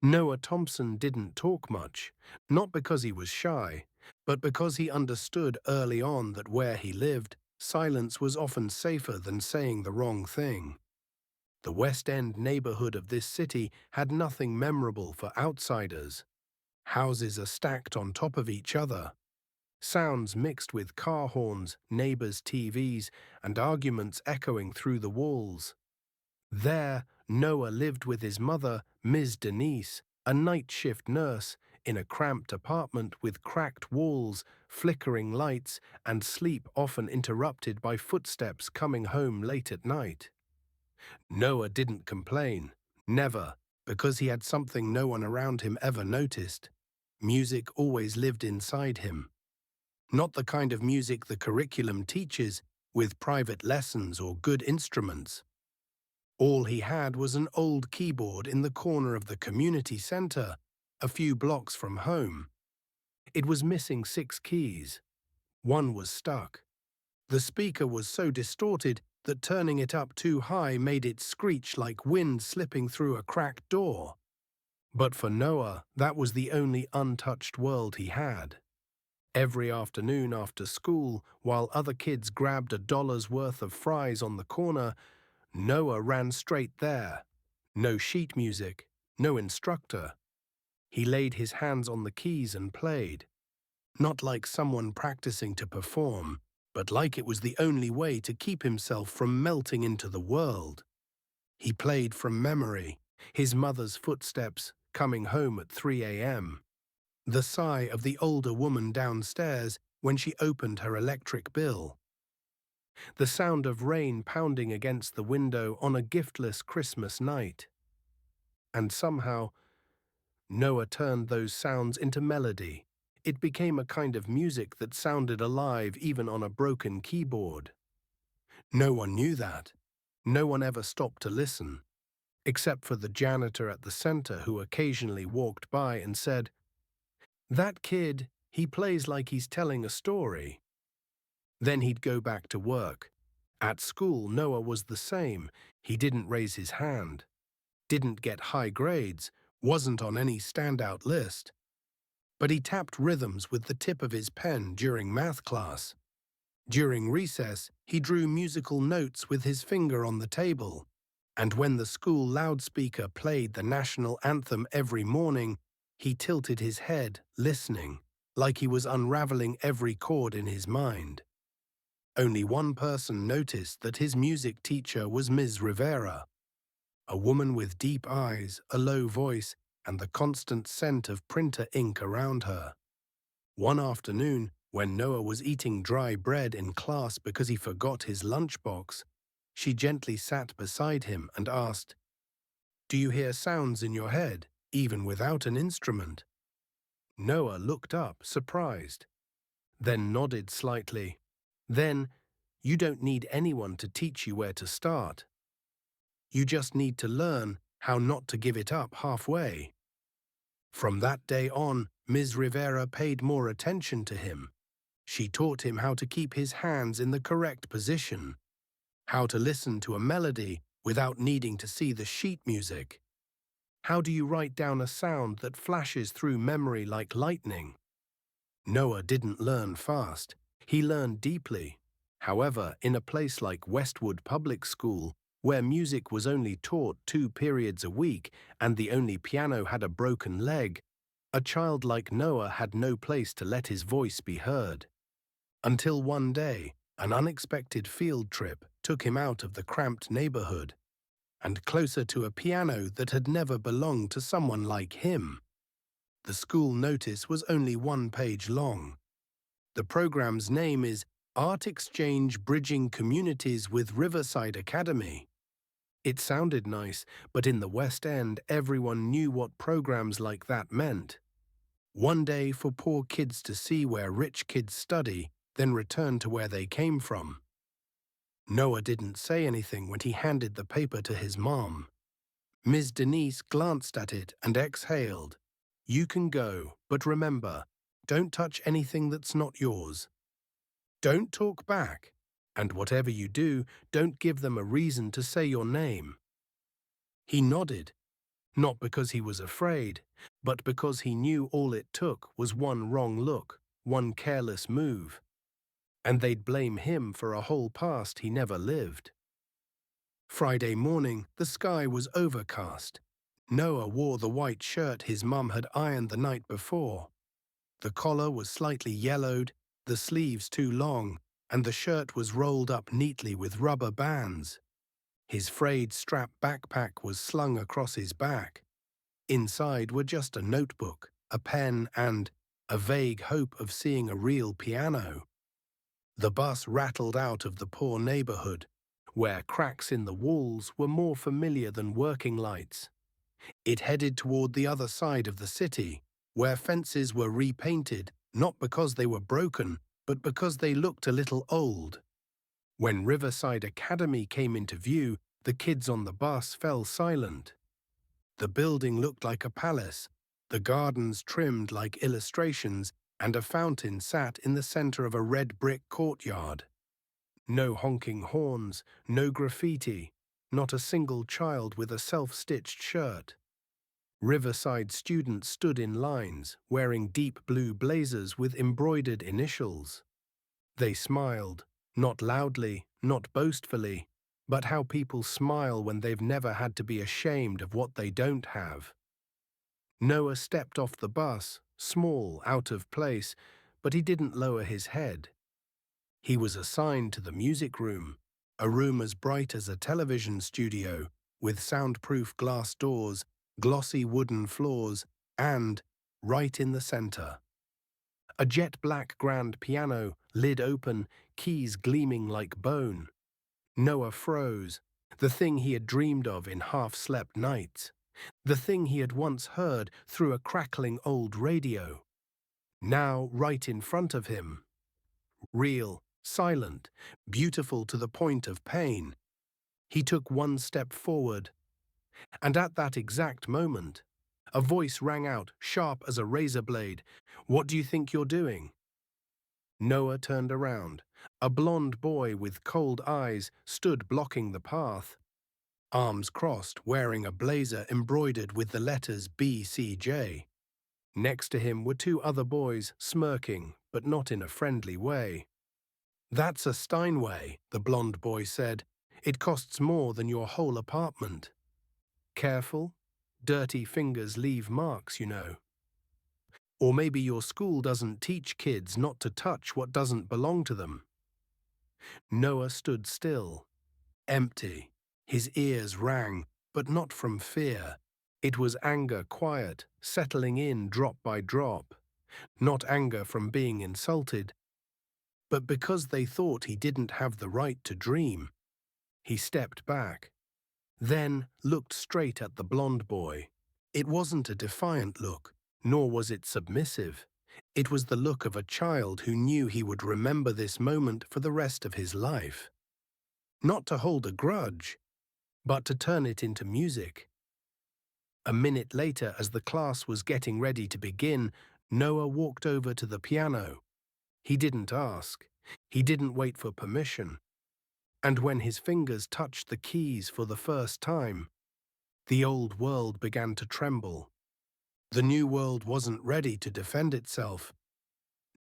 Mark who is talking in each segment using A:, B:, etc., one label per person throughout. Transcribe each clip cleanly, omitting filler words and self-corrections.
A: Noah Thompson didn't talk much, not because he was shy, but because he understood early on that where he lived, silence was often safer than saying the wrong thing. The West End neighborhood of this city had nothing memorable for outsiders. Houses are stacked on top of each other. Sounds mixed with car horns, neighbors' TVs, and arguments echoing through the walls. There, Noah lived with his mother, Ms. Denise, a night shift nurse, in a cramped apartment with cracked walls, flickering lights, and sleep often interrupted by footsteps coming home late at night. Noah didn't complain, never, because he had something no one around him ever noticed. Music always lived inside him. Not the kind of music the curriculum teaches, with private lessons or good instruments. All he had was an old keyboard in the corner of the community center, a few blocks from home. It was missing 6 keys. One was stuck. The speaker was so distorted that turning it up too high made it screech like wind slipping through a cracked door. But for Noah, that was the only untouched world he had. Every afternoon after school, while other kids grabbed $1's worth of fries on the corner, Noah ran straight there. No sheet music, no instructor. He laid his hands on the keys and played. Not like someone practicing to perform, but like it was the only way to keep himself from melting into the world. He played from memory, his mother's footsteps coming home at 3 a.m., the sigh of the older woman downstairs when she opened her electric bill, the sound of rain pounding against the window on a giftless Christmas night. And somehow, Noah turned those sounds into melody. It became a kind of music that sounded alive even on a broken keyboard. No one knew that. No one ever stopped to listen, except for the janitor at the center who occasionally walked by and said, "That kid, he plays like he's telling a story." Then he'd go back to work. At school, Noah was the same. He didn't raise his hand, didn't get high grades, wasn't on any standout list. But he tapped rhythms with the tip of his pen during math class. During recess, he drew musical notes with his finger on the table. And when the school loudspeaker played the national anthem every morning, he tilted his head, listening, like he was unraveling every chord in his mind. Only one person noticed that his music teacher was Ms. Rivera, a woman with deep eyes, a low voice, and the constant scent of printer ink around her. One afternoon, when Noah was eating dry bread in class because he forgot his lunchbox, she gently sat beside him and asked, "Do you hear sounds in your head, even without an instrument?" Noah looked up, surprised, then nodded slightly. "Then, you don't need anyone to teach you where to start. You just need to learn how not to give it up halfway." From that day on, Ms. Rivera paid more attention to him. She taught him how to keep his hands in the correct position, how to listen to a melody without needing to see the sheet music. How do you write down a sound that flashes through memory like lightning? Noah didn't learn fast. He learned deeply. However, in a place like Westwood Public School, where music was only taught 2 periods a week and the only piano had a broken leg, a child like Noah had no place to let his voice be heard. Until one day, an unexpected field trip took him out of the cramped neighborhood and closer to a piano that had never belonged to someone like him. The school notice was only 1 page long. The program's name is Art Exchange Bridging Communities with Riverside Academy. It sounded nice, but in the West End, everyone knew what programs like that meant. One day for poor kids to see where rich kids study, then return to where they came from. Noah didn't say anything when he handed the paper to his mom. Ms. Denise glanced at it and exhaled. "You can go, but remember, don't touch anything that's not yours. Don't talk back, and whatever you do, don't give them a reason to say your name." He nodded. Not because he was afraid, but because he knew all it took was one wrong look, one careless move, and they'd blame him for a whole past he never lived. Friday morning, the sky was overcast. Noah wore the white shirt his mum had ironed the night before. The collar was slightly yellowed, the sleeves too long, and the shirt was rolled up neatly with rubber bands. His frayed strap backpack was slung across his back. Inside were just a notebook, a pen, and a vague hope of seeing a real piano. The bus rattled out of the poor neighborhood, where cracks in the walls were more familiar than working lights. It headed toward the other side of the city, where fences were repainted not because they were broken, but because they looked a little old. When Riverside Academy came into view, the kids on the bus fell silent. The building looked like a palace, the gardens trimmed like illustrations, and a fountain sat in the center of a red brick courtyard. No honking horns, no graffiti, not a single child with a self-stitched shirt. Riverside students stood in lines, wearing deep blue blazers with embroidered initials. They smiled, not loudly, not boastfully, but how people smile when they've never had to be ashamed of what they don't have. Noah stepped off the bus, small, out of place, but he didn't lower his head. He was assigned to the music room, a room as bright as a television studio, with soundproof glass doors, glossy wooden floors, and, right in the center, a jet-black grand piano, lid open, keys gleaming like bone. Noah froze, the thing he had dreamed of in half-slept nights, the thing he had once heard through a crackling old radio. Now right in front of him. Real, silent, beautiful to the point of pain. He took one step forward, and at that exact moment, a voice rang out, sharp as a razor blade. "What do you think you're doing?" Noah turned around. A blond boy with cold eyes stood blocking the path. Arms crossed, wearing a blazer embroidered with the letters BCJ. Next to him were two other boys, smirking, but not in a friendly way. "That's a Steinway," the blond boy said. "It costs more than your whole apartment." "Careful? Dirty fingers leave marks, you know." "Or maybe your school doesn't teach kids not to touch what doesn't belong to them." Noah stood still, empty. His ears rang, but not from fear. It was anger, quiet, settling in drop by drop. Not anger from being insulted, but because they thought he didn't have the right to dream. He stepped back, then looked straight at the blond boy. It wasn't a defiant look, nor was it submissive. It was the look of a child who knew he would remember this moment for the rest of his life. Not to hold a grudge, but to turn it into music. A minute later, as the class was getting ready to begin, Noah walked over to the piano. He didn't ask. He didn't wait for permission. And when his fingers touched the keys for the first time, the old world began to tremble. The new world wasn't ready to defend itself.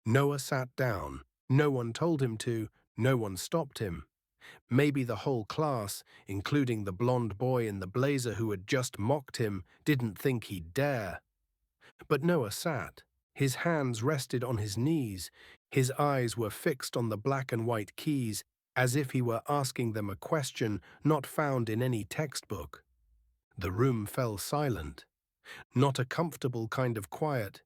A: Noah sat down. No one told him to. No one stopped him. Maybe the whole class, including the blond boy in the blazer who had just mocked him, didn't think he'd dare. But Noah sat. His hands rested on his knees. His eyes were fixed on the black and white keys, as if he were asking them a question not found in any textbook. The room fell silent. Not a comfortable kind of quiet.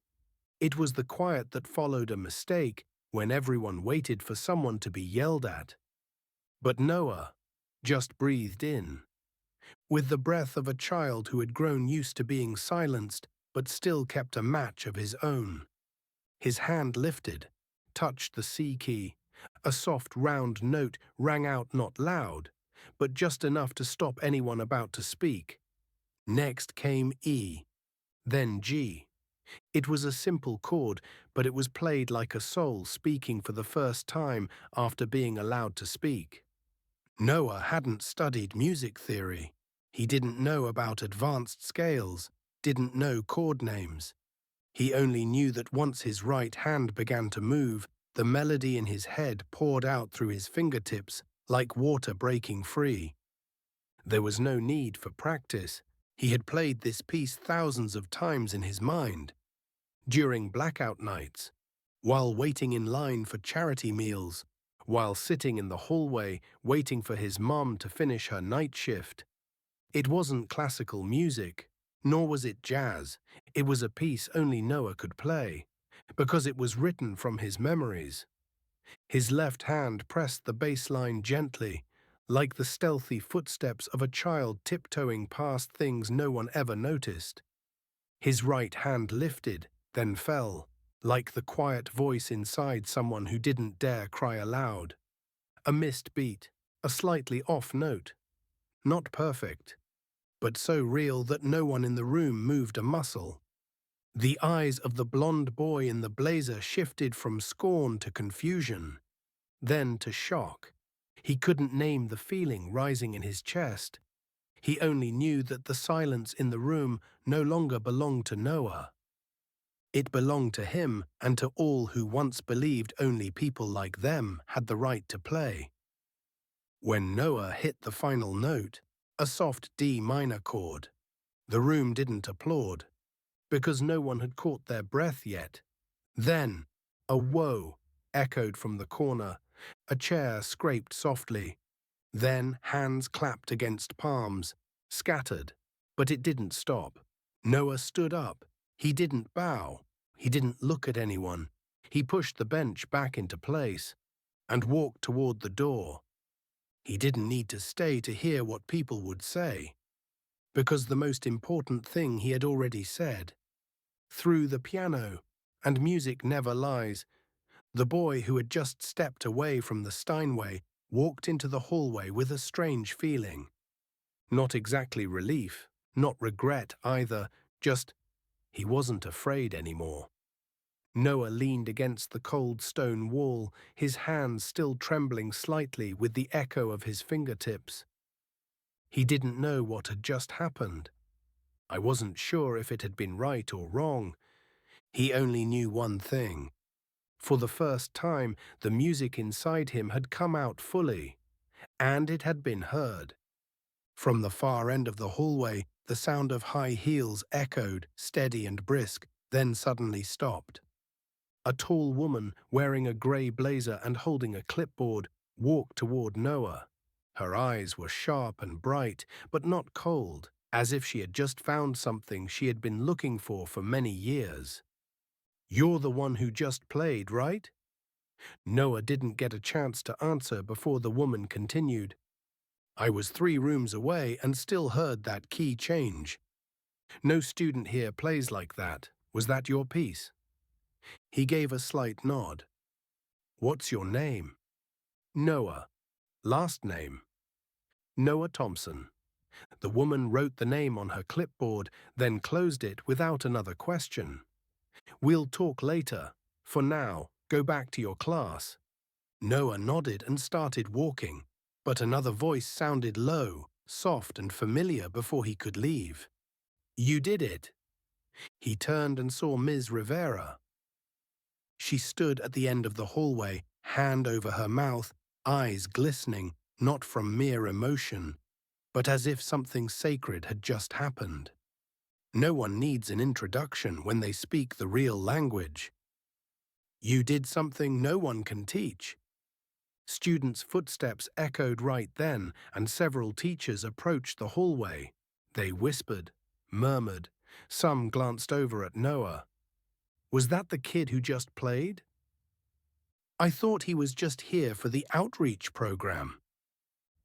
A: It was the quiet that followed a mistake, when everyone waited for someone to be yelled at. But Noah just breathed in, with the breath of a child who had grown used to being silenced but still kept a match of his own. His hand lifted, touched the C key. A soft, round note rang out, not loud, but just enough to stop anyone about to speak. Next came E, then G. It was a simple chord, but it was played like a soul speaking for the first time after being allowed to speak. Noah hadn't studied music theory. He didn't know about advanced scales, didn't know chord names. He only knew that once his right hand began to move, the melody in his head poured out through his fingertips like water breaking free. There was no need for practice. He had played this piece thousands of times in his mind. During blackout nights, while waiting in line for charity meals, while sitting in the hallway waiting for his mom to finish her night shift. It wasn't classical music, nor was it jazz. It was a piece only Noah could play, because it was written from his memories. His left hand pressed the bass line gently, like the stealthy footsteps of a child tiptoeing past things no one ever noticed. His right hand lifted, then fell, like the quiet voice inside someone who didn't dare cry aloud. A missed beat, a slightly off note. Not perfect, but so real that no one in the room moved a muscle. The eyes of the blond boy in the blazer shifted from scorn to confusion, then to shock. He couldn't name the feeling rising in his chest. He only knew that the silence in the room no longer belonged to Noah. It belonged to him and to all who once believed only people like them had the right to play. When Noah hit the final note, a soft D minor chord, the room didn't applaud, because no one had caught their breath yet. Then, a whoa echoed from the corner, a chair scraped softly. Then hands clapped against palms, scattered, but it didn't stop. Noah stood up. He didn't bow. He didn't look at anyone. He pushed the bench back into place and walked toward the door. He didn't need to stay to hear what people would say, because the most important thing he had already said. Through the piano, and music never lies, the boy who had just stepped away from the Steinway walked into the hallway with a strange feeling. Not exactly relief, not regret either, just he wasn't afraid anymore. Noah leaned against the cold stone wall, his hands still trembling slightly with the echo of his fingertips. He didn't know what had just happened. I wasn't sure if it had been right or wrong. He only knew one thing. For the first time, the music inside him had come out fully, and it had been heard. From the far end of the hallway, the sound of high heels echoed, steady and brisk, then suddenly stopped. A tall woman, wearing a grey blazer and holding a clipboard, walked toward Noah. Her eyes were sharp and bright, but not cold, as if she had just found something she had been looking for many years. "You're the one who just played, right?" Noah didn't get a chance to answer before the woman continued. "I was 3 rooms away and still heard that key change. No student here plays like that. Was that your piece?" He gave a slight nod. "What's your name?" "Noah. Last name?" "Noah Thompson." The woman wrote the name on her clipboard, then closed it without another question. "We'll talk later. For now, go back to your class." Noah nodded and started walking, but another voice sounded low, soft and familiar before he could leave. "You did it." He turned and saw Ms. Rivera. She stood at the end of the hallway, hand over her mouth, eyes glistening, not from mere emotion, but as if something sacred had just happened. No one needs an introduction when they speak the real language. You did something no one can teach. Students' footsteps echoed right then, and several teachers approached the hallway. They whispered, murmured. Some glanced over at Noah. Was that the kid who just played? I thought he was just here for the outreach program.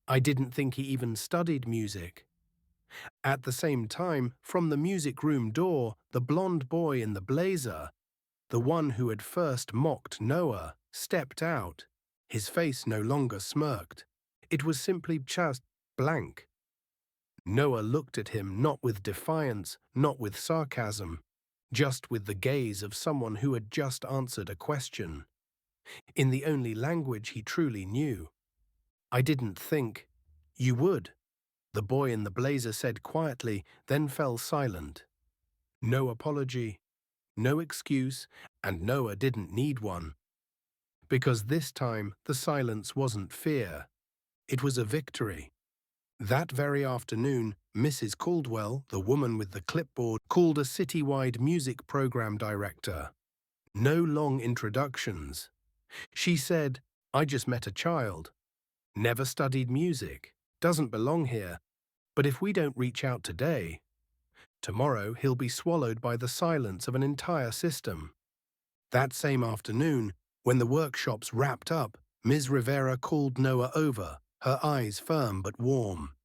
A: I didn't think he even studied music. At the same time, from the music room door, the blond boy in the blazer, the one who had first mocked Noah, stepped out. His face no longer smirked. It was simply just blank. Noah looked at him not with defiance, not with sarcasm, just with the gaze of someone who had just answered a question, in the only language he truly knew. "I didn't think you would." the boy in the blazer said quietly, then fell silent. No apology, no excuse, and Noah didn't need one. Because this time the silence wasn't fear, it was a victory. That very afternoon, Mrs. Caldwell, the woman with the clipboard, called a citywide music program director. No long introductions. She said, "I just met a child. Never studied music. Doesn't belong here. But if we don't reach out today, tomorrow he'll be swallowed by the silence of an entire system." That same afternoon, when the workshops wrapped up, Ms. Rivera called Noah over, her eyes firm but warm.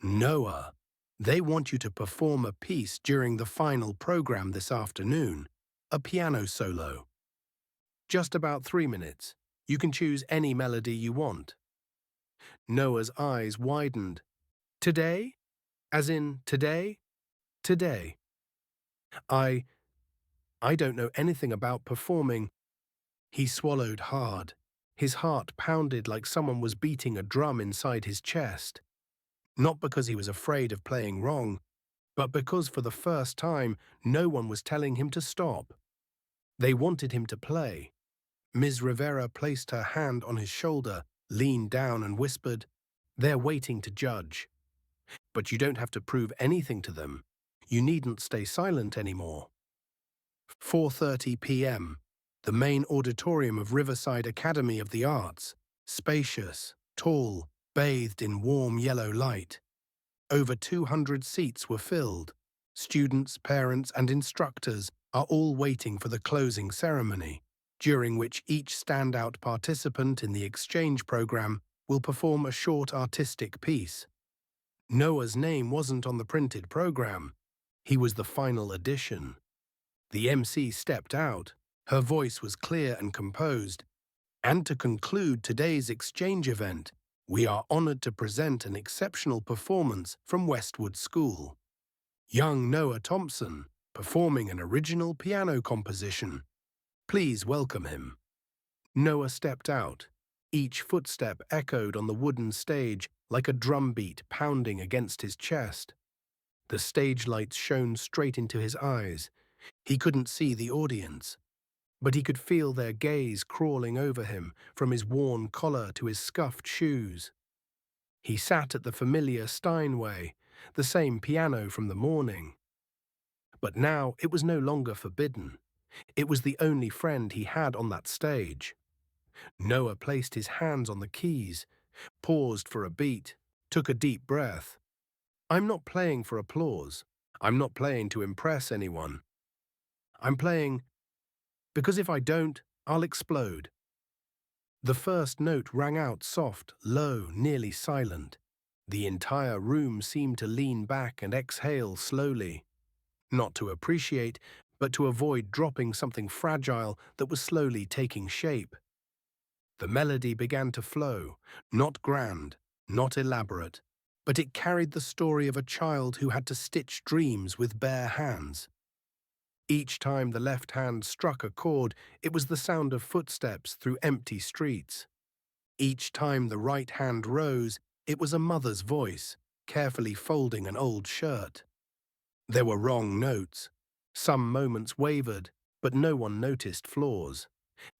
A: "Noah, they want you to perform a piece during the final program this afternoon, a piano solo. Just about 3 minutes. You can choose any melody you want." Noah's eyes widened. "Today? As in today? Today. I don't know anything about performing." He swallowed hard. His heart pounded like someone was beating a drum inside his chest. Not because he was afraid of playing wrong, but because for the first time no one was telling him to stop. They wanted him to play. Ms. Rivera placed her hand on his shoulder, leaned down and whispered, "They're waiting to judge. But you don't have to prove anything to them. You needn't stay silent anymore." 4:30 p.m. The main auditorium of Riverside Academy of the Arts, spacious, tall, bathed in warm yellow light. Over 200 seats were filled. Students, parents, and instructors are all waiting for the closing ceremony, during which each standout participant in the exchange program will perform a short artistic piece. Noah's name wasn't on the printed program. He was the final addition. The MC stepped out. Her voice was clear and composed. "And to conclude today's exchange event, we are honored to present an exceptional performance from Westwood School. Young Noah Thompson, performing an original piano composition. Please welcome him." Noah stepped out. Each footstep echoed on the wooden stage like a drumbeat pounding against his chest. The stage lights shone straight into his eyes. He couldn't see the audience, but he could feel their gaze crawling over him from his worn collar to his scuffed shoes. He sat at the familiar Steinway, the same piano from the morning. But now it was no longer forbidden. It was the only friend he had on that stage. Noah placed his hands on the keys, paused for a beat, took a deep breath. "I'm not playing for applause. I'm not playing to impress anyone. I'm playing because if I don't, I'll explode." The first note rang out soft, low, nearly silent. The entire room seemed to lean back and exhale slowly. Not to appreciate, but to avoid dropping something fragile that was slowly taking shape. The melody began to flow, not grand, not elaborate, but it carried the story of a child who had to stitch dreams with bare hands. Each time the left hand struck a chord, it was the sound of footsteps through empty streets. Each time the right hand rose, it was a mother's voice, carefully folding an old shirt. There were wrong notes. Some moments wavered, but no one noticed flaws.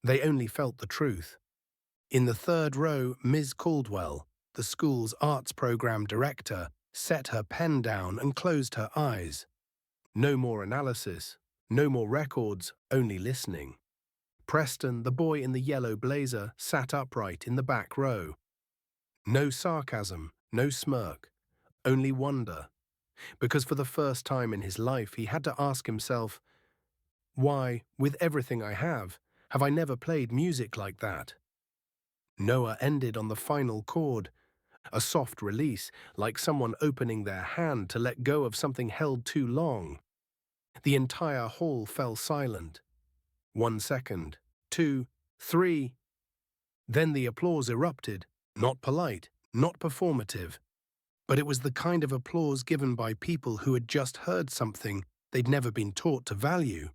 A: They only felt the truth. In the third row, Ms. Caldwell, the school's arts program director, set her pen down and closed her eyes. No more analysis, no more records, only listening. Preston, the boy in the yellow blazer, sat upright in the back row. No sarcasm, no smirk, only wonder. Because for the first time in his life he had to ask himself, why, with everything I have I never played music like that? Noah ended on the final chord, a soft release, like someone opening their hand to let go of something held too long. The entire hall fell silent. 1 second, 2, 3. Then the applause erupted, not polite, not performative. But it was the kind of applause given by people who had just heard something they'd never been taught to value.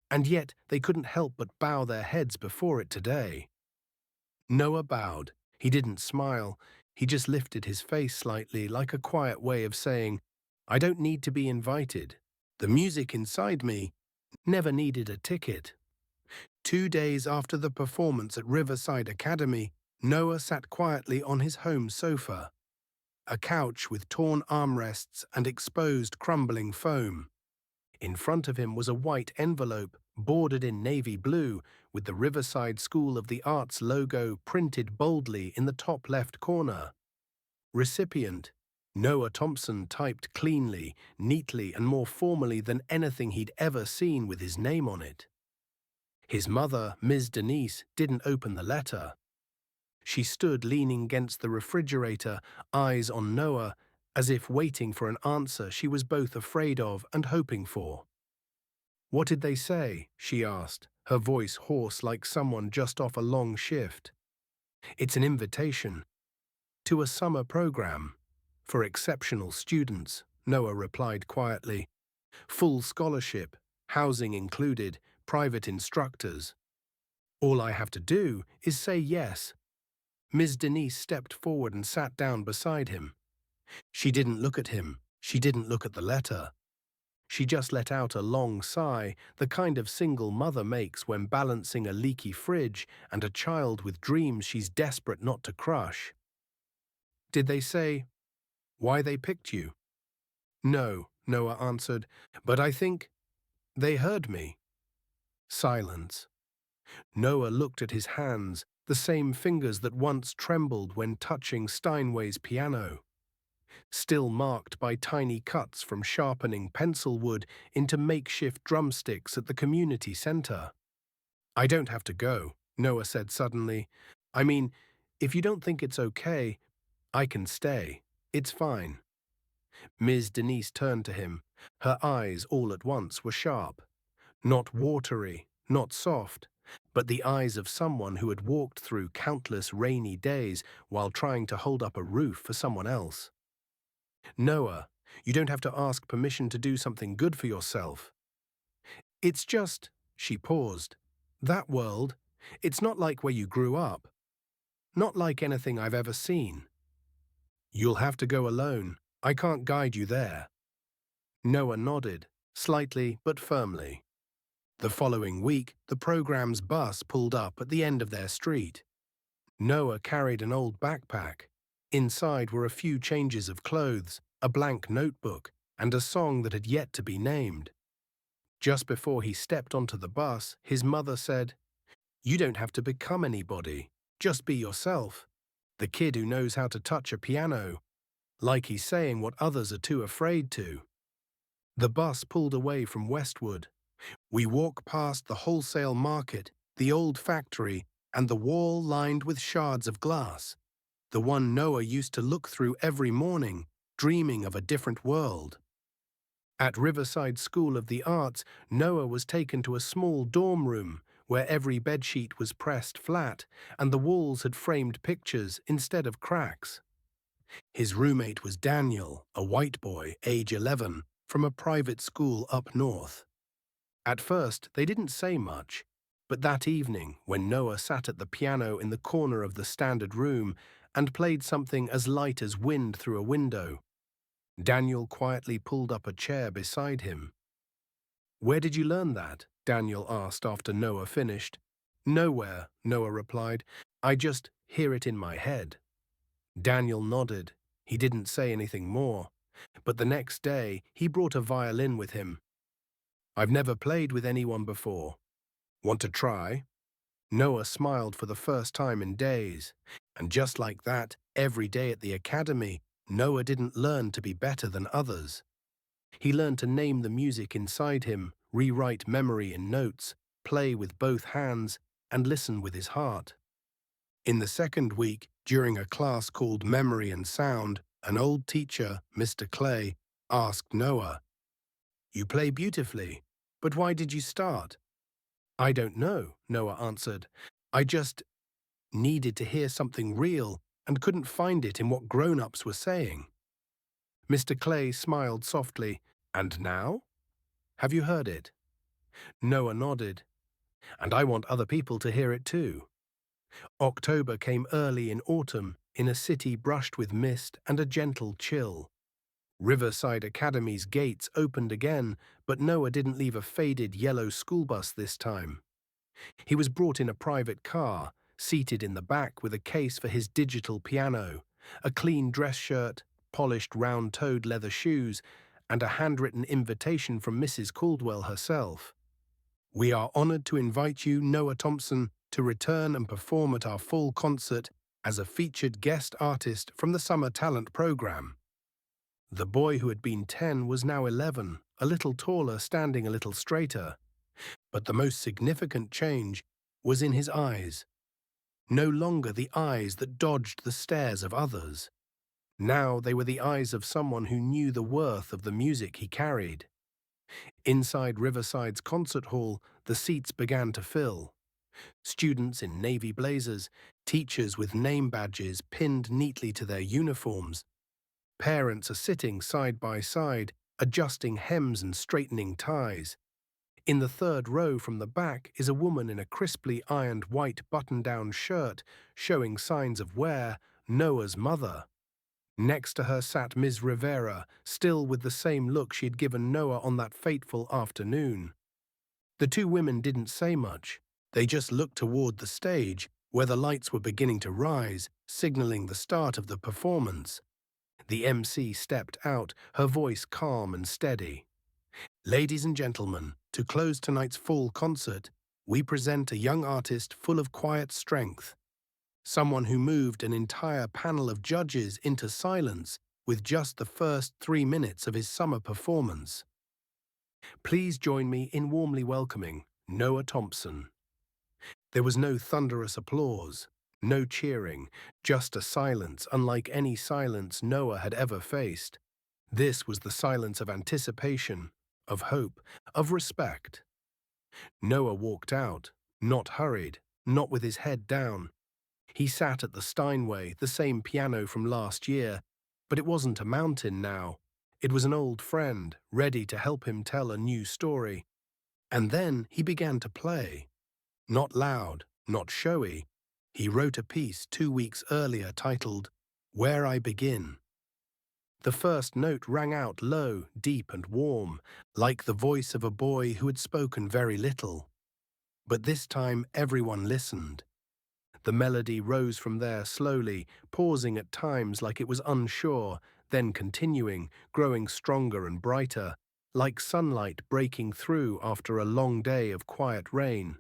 A: And yet they couldn't help but bow their heads before it today. Noah bowed. He didn't smile. He just lifted his face slightly, like a quiet way of saying, I don't need to be invited. The music inside me never needed a ticket. 2 days after the performance at Riverside Academy, Noah sat quietly on his home sofa, a couch with torn armrests and exposed crumbling foam. In front of him was a white envelope bordered in navy blue with the Riverside School of the Arts logo printed boldly in the top left corner. Recipient, Noah Thompson, typed cleanly, neatly, and more formally than anything he'd ever seen with his name on it. His mother, Ms. Denise, didn't open the letter. She stood leaning against the refrigerator, eyes on Noah, as if waiting for an answer she was both afraid of and hoping for. What did they say? She asked, her voice hoarse like someone just off a long shift. It's an invitation. To a summer program. For exceptional students, Noah replied quietly. Full scholarship, housing included, private instructors. All I have to do is say yes. Ms. Denise stepped forward and sat down beside him. She didn't look at him. She didn't look at the letter. She just let out a long sigh, the kind of single mother makes when balancing a leaky fridge and a child with dreams she's desperate not to crush. Did they say why they picked you? No, Noah answered, but I think they heard me. Silence. Noah looked at his hands, the same fingers that once trembled when touching Steinway's piano, still marked by tiny cuts from sharpening pencil wood into makeshift drumsticks at the community center. I don't have to go, Noah said suddenly. I mean, if you don't think it's okay, I can stay. It's fine. Ms. Denise turned to him. Her eyes all at once were sharp. Not watery, not soft, but the eyes of someone who had walked through countless rainy days while trying to hold up a roof for someone else. Noah, you don't have to ask permission to do something good for yourself. It's just, she paused, that world, it's not like where you grew up. Not like anything I've ever seen. You'll have to go alone. I can't guide you there. Noah nodded, slightly but firmly. The following week, the program's bus pulled up at the end of their street. Noah carried an old backpack. Inside were a few changes of clothes, a blank notebook, and a song that had yet to be named. Just before he stepped onto the bus, his mother said, You don't have to become anybody. Just be yourself. The kid who knows how to touch a piano. Like he's saying what others are too afraid to. The bus pulled away from Westwood. We walk past the wholesale market, the old factory, and the wall lined with shards of glass. The one Noah used to look through every morning, dreaming of a different world. At Riverside School of the Arts, Noah was taken to a small dorm room where every bedsheet was pressed flat and the walls had framed pictures instead of cracks. His roommate was Daniel, a white boy, age 11, from a private school up north. At first, they didn't say much, but that evening, when Noah sat at the piano in the corner of the standard room and played something as light as wind through a window, Daniel quietly pulled up a chair beside him. Where did you learn that? Daniel asked after Noah finished. Nowhere, Noah replied. I just hear it in my head. Daniel nodded. He didn't say anything more, but the next day he brought a violin with him. I've never played with anyone before. Want to try? Noah smiled for the first time in days, and just like that, every day at the academy, Noah didn't learn to be better than others. He learned to name the music inside him, rewrite memory in notes, play with both hands, and listen with his heart. In the second week, during a class called Memory and Sound, an old teacher, Mr. Clay, asked Noah, You play beautifully, but why did you start? I don't know, Noah answered. I just needed to hear something real and couldn't find it in what grown-ups were saying. Mr. Clay smiled softly. And now? Have you heard it? Noah nodded. And I want other people to hear it too. October came early in autumn, in a city brushed with mist and a gentle chill. Riverside Academy's gates opened again, but Noah didn't leave a faded yellow school bus this time. He was brought in a private car, seated in the back with a case for his digital piano, a clean dress shirt, polished round-toed leather shoes, and a handwritten invitation from Mrs. Caldwell herself. "We are honored to invite you, Noah Thompson, to return and perform at our fall concert as a featured guest artist from the Summer Talent Program." The boy who had been 10 was now 11, a little taller, standing a little straighter. But the most significant change was in his eyes. No longer the eyes that dodged the stares of others. Now they were the eyes of someone who knew the worth of the music he carried. Inside Riverside's concert hall, the seats began to fill. Students in navy blazers, teachers with name badges pinned neatly to their uniforms. Parents are sitting side by side, adjusting hems and straightening ties. In the third row from the back is a woman in a crisply ironed white button-down shirt, showing signs of wear, Noah's mother. Next to her sat Ms. Rivera, still with the same look she had given Noah on that fateful afternoon. The two women didn't say much. They just looked toward the stage, where the lights were beginning to rise, signaling the start of the performance. The MC stepped out, her voice calm and steady. "Ladies and gentlemen, to close tonight's full concert, we present a young artist full of quiet strength. Someone who moved an entire panel of judges into silence with just the first 3 minutes of his summer performance. Please join me in warmly welcoming Noah Thompson." There was no thunderous applause, no cheering, just a silence unlike any silence Noah had ever faced. This was the silence of anticipation, of hope, of respect. Noah walked out, not hurried, not with his head down. He sat at the Steinway, the same piano from last year, but it wasn't a mountain now. It was an old friend, ready to help him tell a new story. And then he began to play. Not loud, not showy. He wrote a piece 2 weeks earlier titled, "Where I Begin." The first note rang out low, deep and warm, like the voice of a boy who had spoken very little. But this time everyone listened. The melody rose from there slowly, pausing at times like it was unsure, then continuing, growing stronger and brighter, like sunlight breaking through after a long day of quiet rain.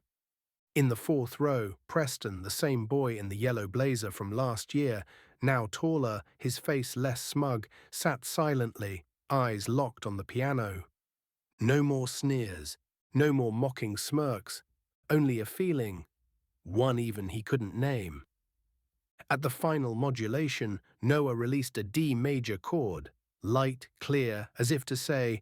A: In the fourth row, Preston, the same boy in the yellow blazer from last year, now taller, his face less smug, sat silently, eyes locked on the piano. No more sneers, no more mocking smirks, only a feeling, one even he couldn't name. At the final modulation, Noah released a D major chord, light, clear, as if to say,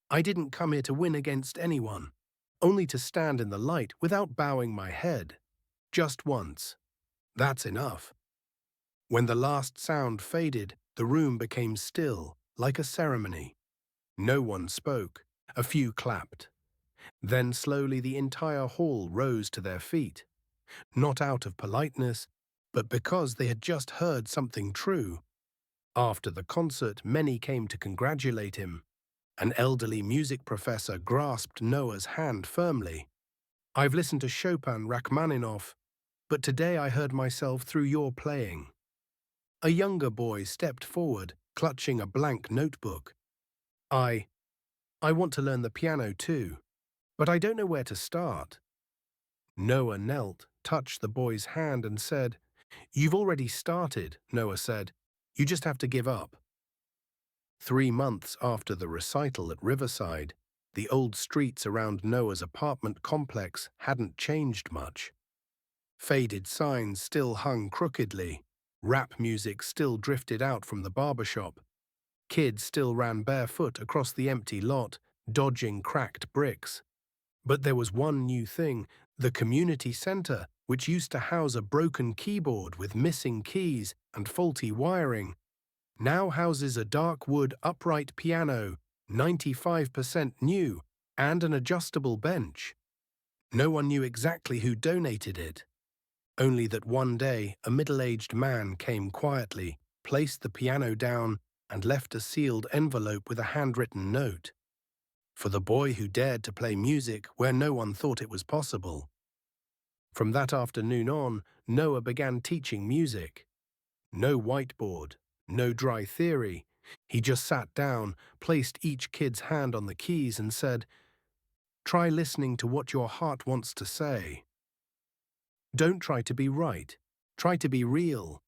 A: "I didn't come here to win against anyone, only to stand in the light without bowing my head. Just once. That's enough." When the last sound faded, the room became still, like a ceremony. No one spoke. A few clapped. Then slowly the entire hall rose to their feet. Not out of politeness, but because they had just heard something true. After the concert, many came to congratulate him. An elderly music professor grasped Noah's hand firmly. "I've listened to Chopin, Rachmaninoff, but today I heard myself through your playing." A younger boy stepped forward, clutching a blank notebook. I want to learn the piano too, but I don't know where to start." Noah knelt, touched the boy's hand and said, "You've already started," Noah said. "You just have to give up." 3 months after the recital at Riverside, the old streets around Noah's apartment complex hadn't changed much. Faded signs still hung crookedly, rap music still drifted out from the barbershop, kids still ran barefoot across the empty lot, dodging cracked bricks. But there was one new thing: the community center, which used to house a broken keyboard with missing keys and faulty wiring, now houses a dark wood upright piano, 95% new, and an adjustable bench. No one knew exactly who donated it. Only that one day a middle-aged man came quietly, placed the piano down, and left a sealed envelope with a handwritten note. For the boy who dared to play music where no one thought it was possible. From that afternoon on, Noah began teaching music. No whiteboard, no dry theory. He just sat down, placed each kid's hand on the keys and said, "Try listening to what your heart wants to say. Don't try to be right. Try to be real."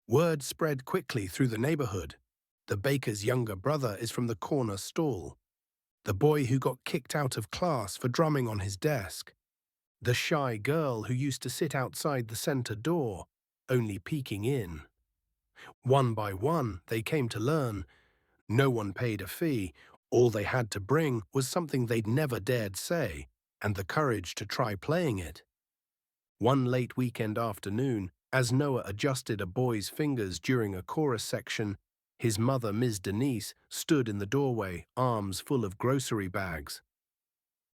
A: Word spread quickly through the neighborhood. The baker's younger brother is from the corner stall. The boy who got kicked out of class for drumming on his desk. The shy girl who used to sit outside the center door, only peeking in. One by one, they came to learn. No one paid a fee. All they had to bring was something they'd never dared say, and the courage to try playing it. One late weekend afternoon, as Noah adjusted a boy's fingers during a chorus section, his mother, Ms. Denise, stood in the doorway, arms full of grocery bags.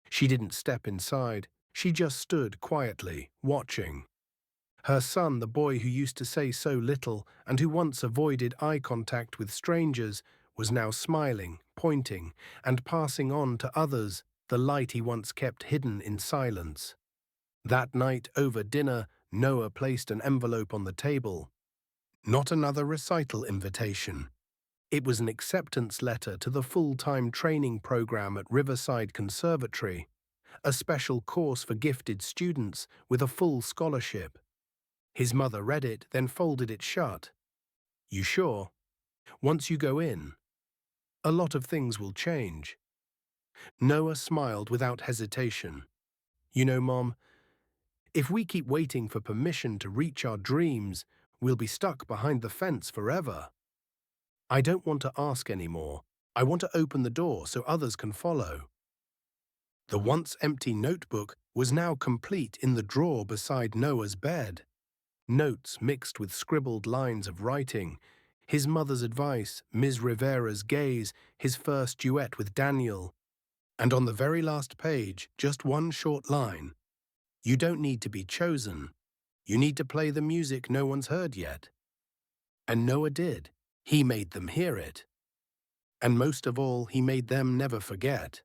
A: She didn't step inside. She just stood quietly, watching. Her son, the boy who used to say so little and who once avoided eye contact with strangers, was now smiling, pointing, and passing on to others the light he once kept hidden in silence. That night, over dinner, Noah placed an envelope on the table. Not another recital invitation. It was an acceptance letter to the full-time training program at Riverside Conservatory, a special course for gifted students with a full scholarship. His mother read it, then folded it shut. "You sure? Once you go in, a lot of things will change." Noah smiled without hesitation. "You know, Mom, if we keep waiting for permission to reach our dreams, we'll be stuck behind the fence forever. I don't want to ask anymore. I want to open the door so others can follow." The once empty notebook was now complete in the drawer beside Noah's bed. Notes mixed with scribbled lines of writing, his mother's advice, Ms. Rivera's gaze, his first duet with Daniel. And on the very last page, just one short line: "You don't need to be chosen. You need to play the music no one's heard yet." And Noah did. He made them hear it. And most of all, he made them never forget.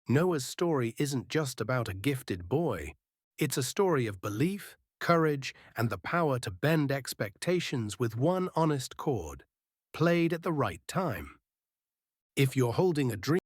A: Noah's story isn't just about a gifted boy. It's a story of belief, courage, and the power to bend expectations with one honest chord, played at the right time. If you're holding a dream,